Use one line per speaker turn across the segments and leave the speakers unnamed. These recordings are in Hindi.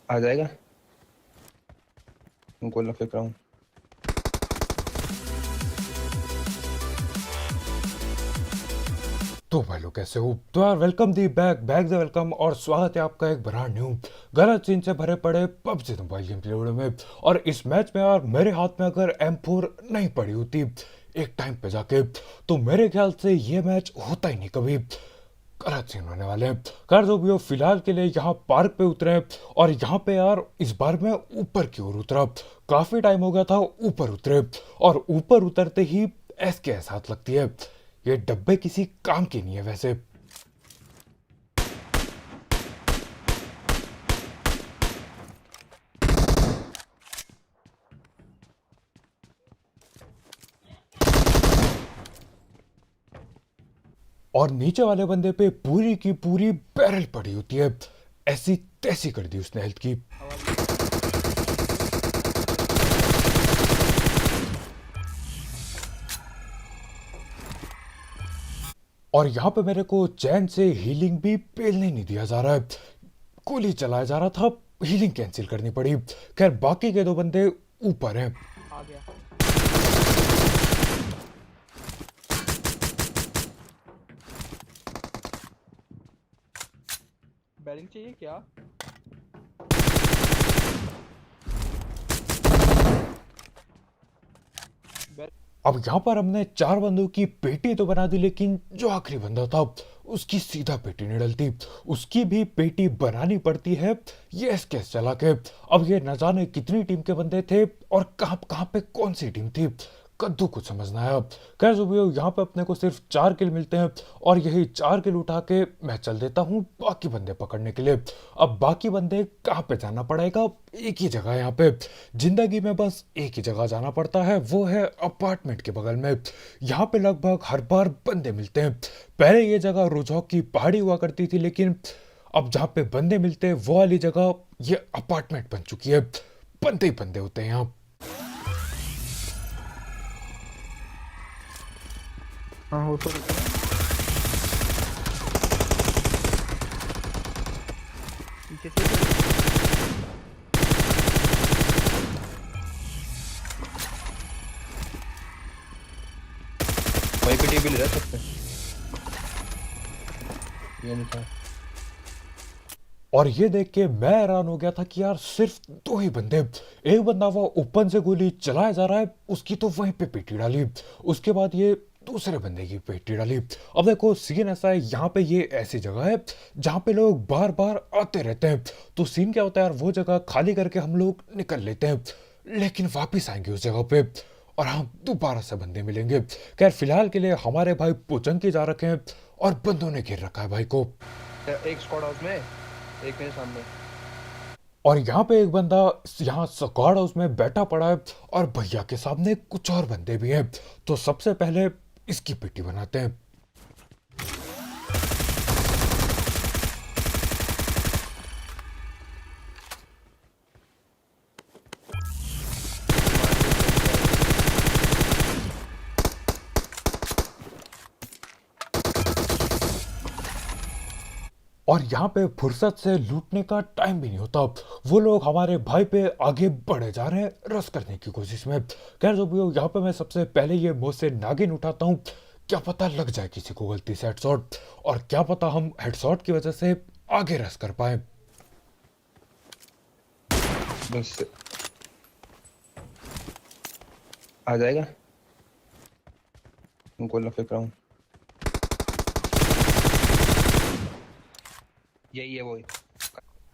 आ जाएगा। गोला फेंक रहा हूँ।
तो भाई लोग कैसे हो? तो यार वेलकम दी बैक से वेलकम और स्वागत है आपका एक ब्रांड न्यू गलत सीन से भरे पड़े PUBG mobile game play video में। और इस मैच में यार मेरे हाथ में अगर M4 नहीं पड़ी होती एक टाइम पे जाके, तो मेरे ख्याल से ये मैच होता ही नहीं कभी। गलत सीन होने वाले हैं। कर दो भी हो, फिलहाल के लिए यहाँ पार्क पे उतरे हैं। और यहाँ पे यार इस बार मैं ऊपर की ओर उतरा। काफी टाइम हो गया था ऊपर उतरे। और ऊपर उतरते ही ऐस हाथ लगती है। ये डब्बे किसी काम के नहीं है वैसे। और नीचे वाले बंदे पे पूरी की पूरी बैरल पड़ी होती है। ऐसी तैसी कर दी उसने हेल्थ की। और यहाँ पे मेरे को चैन से हीलिंग भी पेलने नहीं दिया जा रहा है। गोली चलाया जा रहा था, हीलिंग कैंसिल करनी पड़ी। खैर बाकी के दो बंदे ऊपर हैं।
आ गया। बैरिंग चाहिए क्या?
अब यहाँ पर हमने चार बंदों की पेटी तो बना दी, लेकिन जो आखिरी बंदा था उसकी सीधा पेटी नहीं डलती। उसकी भी पेटी बनानी पड़ती है ये कैसे चला के। अब ये न जाने कितनी टीम के बंदे थे और कहाँ कहाँ पे कौन सी टीम थी, कद्दू कुछ समझना है। खैर जो भी हो, यहाँ पे अपने को सिर्फ 4 किल मिलते हैं और यही 4 किल उठा के मैं चल देता हूँ बाकी बंदे पकड़ने के लिए। अब बाकी बंदे कहाँ पे जाना पड़ेगा? एक ही जगह। यहाँ पे जिंदगी में बस एक ही जगह जाना पड़ता है, वो है अपार्टमेंट के बगल में। यहाँ पे लगभग हर बार बंदे मिलते हैं। पहले ये जगह रोजौक की पहाड़ी हुआ करती थी, लेकिन अब जहाँ पे बंदे मिलते हैं वो वाली जगह ये अपार्टमेंट बन चुकी है। बंदे ही बंदे होते हैं यहाँ।
हाँ हो तो रुको। पीछे से
वहीं पे टीवी ले रह सकते हैं। ये नहीं था।
और ये देख के मैं हैरान हो गया था कि यार सिर्फ दो ही बंदे। एक बंदा वो ओपन से गोली चलाया जा रहा है, उसकी तो वहीं पे पेटी डाली। उसके बाद ये दूसरे बंदे की पेटी डाली। अब देखो सीन ऐसा है, यहाँ पे ये ऐसी जगह है जहाँ पे लोग बार बार आते रहते हैं। तो सीन क्या होता है यार, वो जगह खाली करके हम लोग निकल लेते हैं, लेकिन वापिस आएंगे उस जगह पे और हम दोबारा से बंदे मिलेंगे। खैर फिलहाल के लिए हमारे भाई पुचंकी जा रखे हैं और बंदों ने घेर रखा है भाई को।
एक स्क्वाड हाउस में, एक मेरे सामने।
और यहाँ पे एक बंदा यहाँ स्क्वाड हाउस में बैठा पड़ा है और भैया के सामने कुछ और बंदे भी हैं। तो सबसे पहले इसकी पिट्टी बनाते हैं। और यहाँ पे फुर्सत से लूटने का टाइम भी नहीं होता। वो लोग हमारे भाई पे आगे बढ़े जा रहे हैं रस करने की कोशिश में। खैर जो भी हो, यहाँ पे मैं सबसे पहले ये मुंह से नागिन उठाता हूँ। क्या पता लग जाए किसी को गलती से हेडशॉट, और क्या पता हम हेडशॉट की वजह से आगे रस कर पाए।
बस आ जाएगा। गोला फेंक रहा हूँ। यही है वो।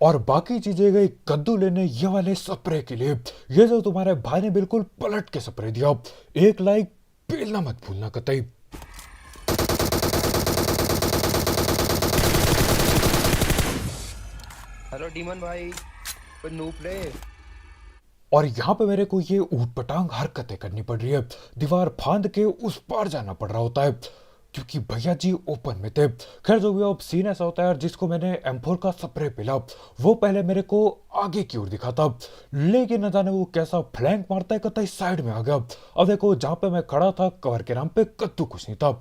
और बाकी चीजें गई कद्दू लेने ये वाले स्प्रे के लिए। ये जो तुम्हारे भाई ने बिल्कुल पलट के स्प्रे दिया। एक लाइक पेलना मत भूलना कतई।
हेलो डीमन भाई, कोई नूप रे।
और यहाँ पे मेरे को ये ऊट पटांग हरकतें करनी पड़ रही है। दीवार फांद के उस पार जाना पड़ रहा होता है क्योंकि भैया जी ओपन में थे। खैर जो भी हो, अब सीन ऐसा होता है यार, जिसको मैंने M4 का स्प्रे पिला वो पहले मेरे को आगे की ओर दिखा था, लेकिन न जाने वो कैसा फ्लैंक मारता है कतई साइड में आ गया। अब देखो जहाँ पे मैं खड़ा था कवर के नाम पे कद्दू कुछ नहीं था।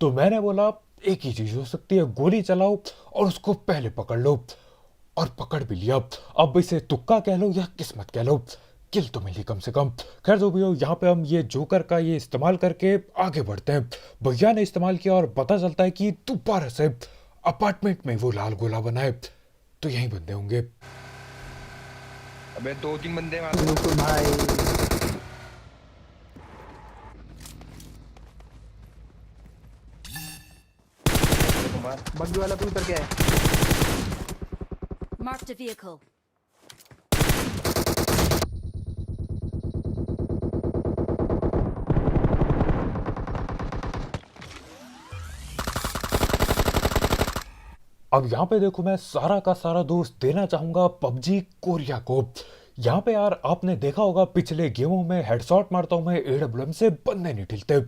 तो मैंने बोला एक ही चीज हो सकती है, गोली चलाओ और उसको पहले पकड़ लो। और पकड़ भी लिया। अब इसे तुक्का कह लो या किस्मत कह लो, किल तो मिली कम से कम। खैर जो भी हो, यहाँ पे हम ये जोकर का ये इस्तेमाल करके आगे बढ़ते हैं। भैया ने इस्तेमाल किया और पता चलता है कि दोबारा से अपार्टमेंट में वो लाल गोला बना है, तो यहीं बंदे होंगे।
अबे 2-3 बंदे वहां पे।
बिल्कुल भाई।
कुमार
बग्गी वाला तू उतर के है।
Marked a vehicle.
अब यहाँ पे देखो, मैं सारा का सारा दोस्त देना चाहूंगा पबजी कोरिया को। यहाँ पे यार आपने देखा होगा पिछले गेमों में हेडशॉट मारता हूं मैं एडब्ल्यूएम से, बंदे नहीं ठिलते।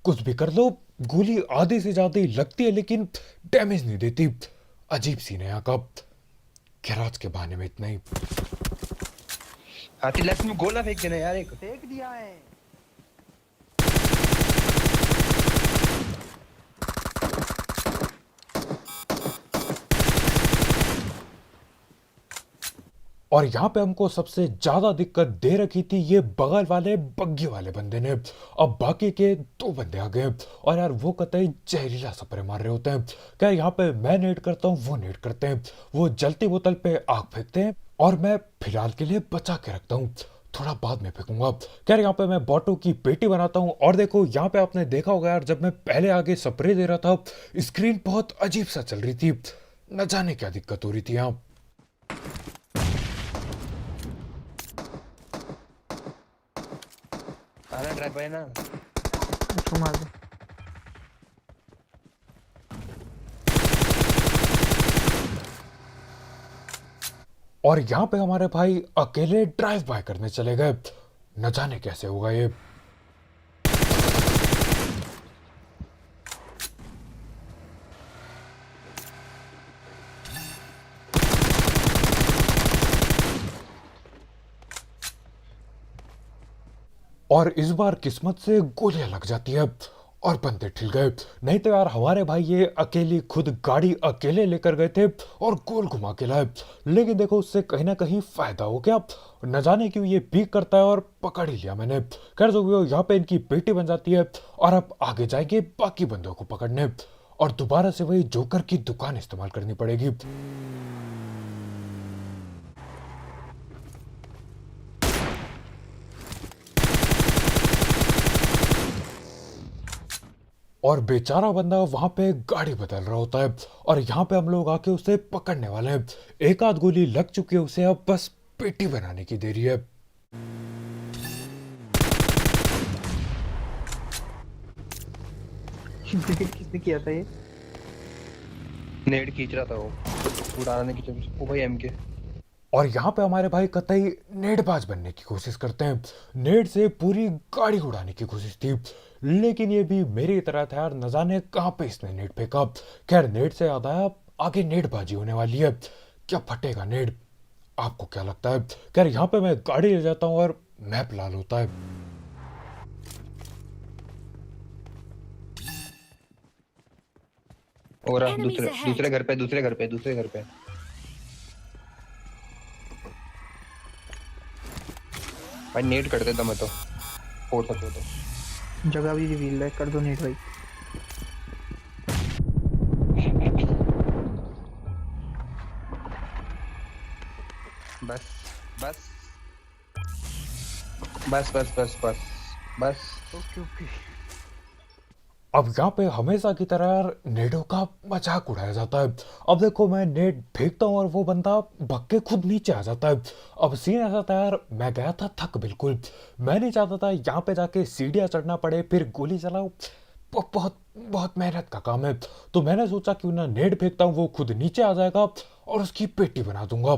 कुछ भी कर लो, गोली आधे से ज्यादा ही लगती है लेकिन डैमेज नहीं देती। अजीब सीन है यहाँ का। खैर आज के बहाने में इतना ही।
हाथी लेफ्ट में गोला फेंक देना यार एक।
फेंक दिया है।
और यहाँ पे हमको सबसे ज्यादा दिक्कत दे रखी थी ये बगल वाले बग्गी वाले बंदे ने। अब बाकी के 2 बंदे आ गए और यार वो कतई जहरीला स्प्रे मार रहे होते हैं। क्या यहाँ पे मैं नेट करता हूँ, वो नेट करते हैं। वो जलती बोतल पे आग फेंकते हैं और मैं फिलहाल के लिए बचा के रखता हूँ, थोड़ा बाद में फेंकूंगा। क्या यहाँ पे मैं बॉटो की पेटी बनाता हूँ। और देखो यहाँ पे आपने देखा होगा यार, जब मैं पहले आगे स्प्रे दे रहा था स्क्रीन बहुत अजीब सा चल रही थी, न जाने क्या दिक्कत हो रही थी यहाँ।
आना ड्राइव पे ना।
उसको मार दे।
और यहाँ पे हमारे भाई अकेले ड्राइव बाय करने चले गए, न जाने कैसे होगा ये। और इस बार किस्मत से गोलियां लग जाती है और बंदे ठिल गए। नहीं तो यार हमारे भाई ये अकेली खुद गाड़ी अकेले लेकर गए थे और गोल घुमा के लाए। लेकिन देखो उससे कहीं ना कहीं फायदा हो गया, न जाने क्यों ये पीक करता है और पकड़ ही लिया मैंने। खैर जो भी हो, यहाँ पे इनकी पेटी बन जाती है और अब आगे जाएंगे बाकी बंदों को पकड़ने और दोबारा से वही जोकर की दुकान इस्तेमाल करनी पड़ेगी। और बेचारा बंदा वहां पे गाड़ी बदल रहा होता है और यहाँ पे हम लोग आके उसे पकड़ने वाले हैं। एक आध गोली लग चुकी है उसे, अब बस पेटी बनाने की देरी है।
किसने किया था ये?
नेट खींच रहा था वो, उड़ाने की चक्कर। ओ भाई एमके।
और यहाँ पे हमारे भाई कतई नेटबाज बनने की कोशिश करते हैं। नेट से पूरी गाड़ी उड़ाने की कोशिश थी, लेकिन ये भी मेरी तरह था यार, न जाने कहाँ पे इसने नेट फेंका। खैर नेट से याद आया, आगे नेटबाजी होने वाली है, क्या फटेगा नेट? आपको क्या लगता है? खैर यहाँ पे मैं गाड़ी ले जाता हूँ और मैप लाल होता है।
और अब
Enemies
दूसरे
ahead.
दूसरे घर पे, दूसरे घर पे, दूसरे घर पे। भाई नेट कर देता मैं तो, फोड़ सकता तो।
जगह भी रिवील है, कर दो नेट भाई।
बस बस बस बस बस बस बस।
Okay okay.
अब यहाँ पे हमेशा की तरह यार नेटों का मजाक उड़ाया जाता है। अब देखो मैं नेट फेंकता हूँ और वो बंदा भग के खुद नीचे आ जाता है। अब सीन ऐसा था यार, मैं गया था थक बिल्कुल, मैं नहीं चाहता था यहाँ पे जाके सीढ़ियाँ चढ़ना पड़े फिर गोली चलाओ, बहुत बहुत मेहनत का काम है। तो मैंने सोचा क्यों ना नेट फेंकता हूँ, वो खुद नीचे आ जाएगा और उसकी पेटी बना दूंगा।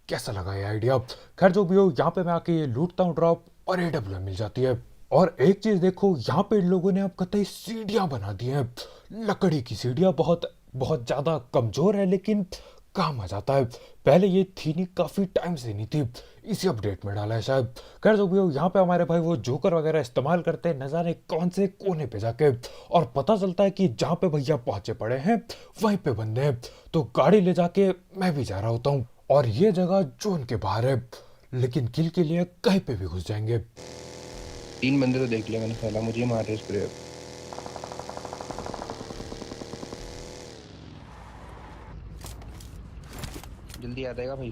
कैसा लगा ये आइडिया? खैर जो भी हो, यहाँ पे मैं आके ये लूटता हूँ ड्रॉप और AWM मिल जाती है। और एक चीज देखो, यहाँ पे इन लोगों ने अब कतई सीढ़ियां बना दी हैं, लकड़ी की सीढ़ियां, बहुत बहुत ज्यादा कमजोर है लेकिन काम आ जाता है। पहले ये थी नहीं, काफी टाइम से नहीं थी, इसी अपडेट में डाला है शायद। खैर जो भी हो, यहाँ पे हमारे भाई वो जोकर वगैरह इस्तेमाल करते हैं न जाने कौन से कोने पे जाके, और पता चलता है कि जहाँ पे भैया पहुंचे पड़े हैं वहीं पे बंदे हैं। तो गाड़ी ले जाके मैं भी जा रहा होता हूँ, और ये जगह जोन के बाहर है, लेकिन किल के लिए कहीं पे भी घुस जाएंगे।
3 बंदे तो देख लिया मैंने, पहला मुझे ही मार रहे स्प्रे। जल्दी आ जाएगा भाई।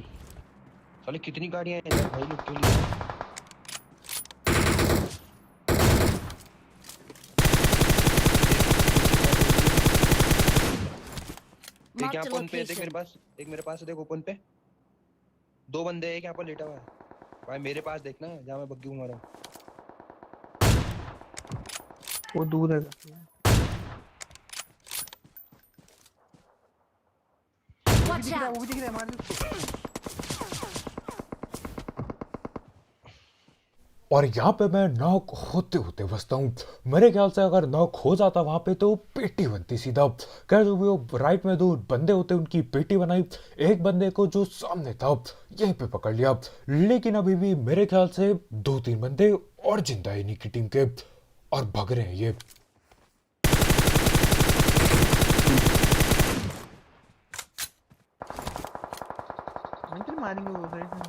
साले कितनी गाड़ियां हैं यार भाई लोग के लिए। एक
Marked
यहाँ
a
ओपन पे देख,
location.
एक मेरे पास है, देख ओपन पे 2 बंदे हैं, एक यहाँ पर लेटा हुआ है भाई। मेरे पास देखना जहाँ मैं बग्गी घुमा रहा हूँ।
वो दूर है। वो भी
Watch
दिख रहा है,
out!
वो भी दिख रहा है, मार दो उसको।
और यहाँ पे मैं नॉक होते होते बचता हूँ। मेरे ख्याल से अगर नॉक हो जाता वहां पे तो पेटी बनती सीधा। कह जो भी वो, राइट में 2 बंदे होते उनकी पेटी बनाई, एक बंदे को जो सामने था यहीं पे पकड़ लिया। लेकिन अभी भी मेरे ख्याल से 2-3 बंदे और जिंदा है इन्हीं की टीम के, और भग रहे हैं ये।
अंकल मारेंगे वो साइड में।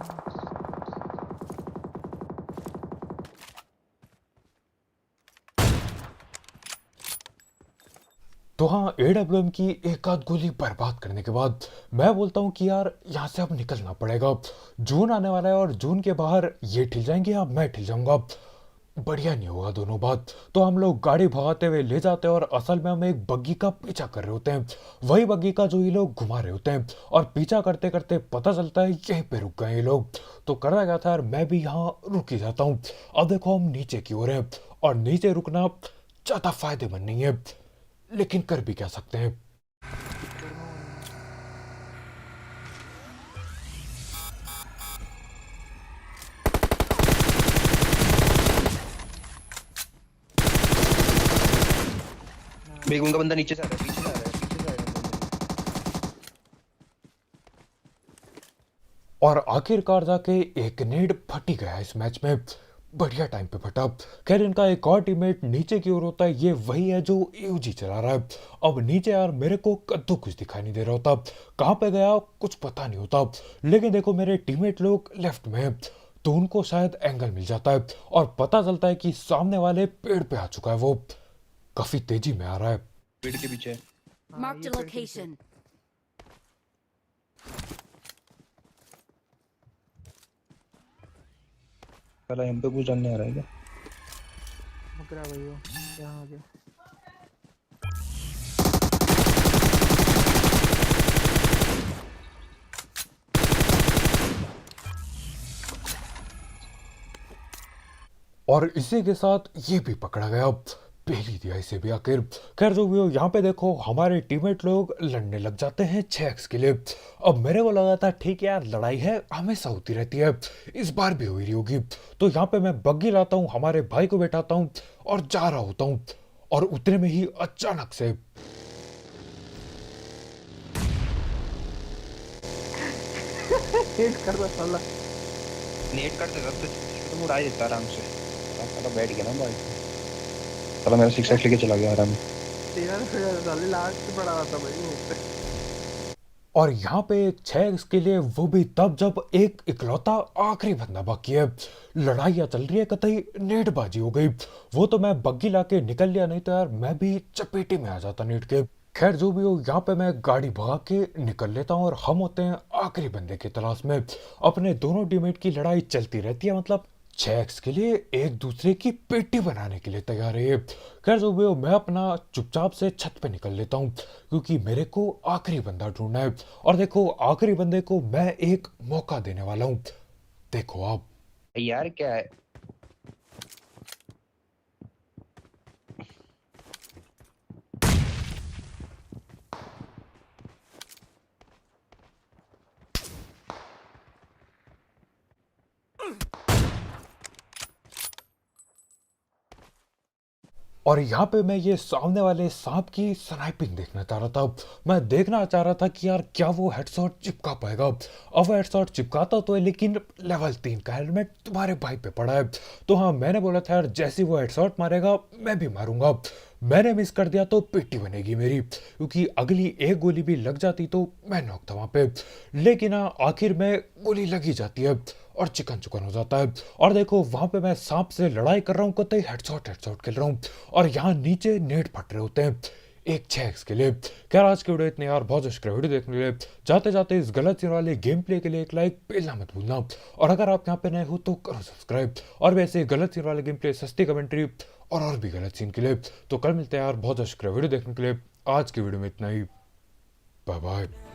तो हाँ, एडब्ल्यूएम की एक आध गोली बर्बाद करने के बाद मैं बोलता हूँ कि यार यहाँ से अब निकलना पड़ेगा। जून आने वाला है और जून के बाहर ये ठिल जाएंगे या मैं ठिल जाऊंगा, बढ़िया नहीं होगा दोनों बात। तो हम लोग गाड़ी भगाते हुए ले जाते हैं, और असल में हम एक बग्गी का पीछा कर रहे होते हैं, वही बग्गी का जो ये लोग घुमा रहे होते हैं। और पीछा करते करते पता चलता है यहीं पे रुक गए ये लोग। तो करना क्या था यार, मैं भी यहाँ रुक ही जाता हूँ। अब देखो हम नीचे की ओर हैं, और नीचे रुकना ज्यादा फायदेमंद नहीं है, लेकिन कर भी क्या सकते हैं।
एक उनका बंदा नीचे से आ रहा है, पीछे से आ रहा है, पीछे से आ रहा है बंदा।
और आखिरकार जाके एक नेड फट ही गया इस मैच में, बढ़िया टाइम पे फटा। खैर इनका एक और टीममेट नीचे की ओर होता है, ये वही है जो यूजी चला रहा है। अब नीचे यार मेरे को कद्दू कुछ दिखाई नहीं दे रहा होता, कहाँ पे गया कुछ पता नहीं होता। लेकिन देखो मेरे टीममेट लोग लेफ्ट में हैं, तो उनको शायद एंगल मिल जाता है, और पता चलता है कि सामने वाले पेड़ पे आ चुका है वो, काफी तेजी में आ रहा है।
पेड़ के पीछे है।
हाँ,
Marked
ये
a
पेड़ के पीछे।
location.
साला हम पे कुछ जानने आ रहा है क्या?
बकरा भाई वो यहाँ आ गया।
और इसी के साथ ये भी पकड़ा गया, पहली दिया इसे भी आखिर। खैर जो भी हो, यहाँ पे देखो हमारे टीममेट लोग लड़ने लग जाते हैं 6x के लिए। अब मेरे को लगा था ठीक है यार, लड़ाई है हमेशा होती रहती है, इस बार भी हो रही होगी। तो यहाँ पे मैं बग्गी लाता हूँ, हमारे भाई को बैठाता हूँ और जा रहा होता हूँ, और उतने में ही अचानक से
हिट कर दो साला।
नेट कर देगा तो उड़ा ही देता आराम से। साला बैठ गया ना बाइक पे। साला मेरा 6x लेके चला गया आराम में।
तेरा साले लास्ट पड़ा हुआ था भाई वो।
और यहाँ पे 6x के लिए, वो भी तब जब एक इकलौता आखिरी बंदा बाकी है। लड़ाइयाँ चल रही है, कतई नेटबाजी हो गई। वो तो मैं बग्गी लाके निकल लिया, नहीं तो यार मैं भी चपेटे में आ जाता नेट के। खैर जो भी हो, यहाँ पे मैं गाड़ी भगा के निकल लेता हूँ, और हम होते हैं आखिरी बंदे की तलाश में। अपने दोनों टीममेट की लड़ाई चलती रहती है, मतलब 6x के लिए एक दूसरे की पेटी बनाने के लिए तैयार है। खैर जो भी हो, मैं अपना चुपचाप से छत पे निकल लेता हूँ, क्योंकि मेरे को आखिरी बंदा ढूंढना है। और देखो आखिरी बंदे को मैं एक मौका देने वाला हूँ, देखो आप।
यार क्या है?
और यहाँ पे मैं ये सामने वाले सांप की स्नाइपिंग देखना चाह रहा था। मैं देखना चाह रहा था कि यार क्या वो हेडशॉट चिपका पाएगा। अब वो हेडशॉट चिपकाता तो है लेकिन लेवल 3 का हेलमेट तुम्हारे भाई पे पड़ा है। तो हाँ, मैंने बोला था यार जैसे वो हेडशॉट मारेगा मैं भी मारूंगा। मैंने मिस कर दिया तो पिट्टी बनेगी मेरी, क्योंकि अगली एक गोली भी लग जाती तो मैं नॉक था वहां पे। लेकिन हाँ, आखिर में गोली लगी जाती है और चिकन चुकन हो जाता है। और देखो वहां पे मैं सांप से लड़ाई कर रहा हूँ, कतई हेडशॉट हेडशॉट खेल रहा हूँ, और यहाँ नीचे नेट फट रहे होते हैं एक 6x के लिए। खैर आज की वीडियो इतनी यार, बहुत शुक्रिया वीडियो देखने के लिए। जाते जाते इस गलत सीन वाले गेम प्ले के लिए एक लाइक बेलना मत भूलना, और अगर आप यहाँ पे नए हो तो करो सब्सक्राइब। और वैसे गलत सीन वाले गेम प्ले, सस्ती कमेंट्री और भी गलत सीन के लिए तो कल मिलते हैं यार। बहुत शुक्रिया वीडियो देखने के लिए। आज की वीडियो में इतना ही, बाय बाय।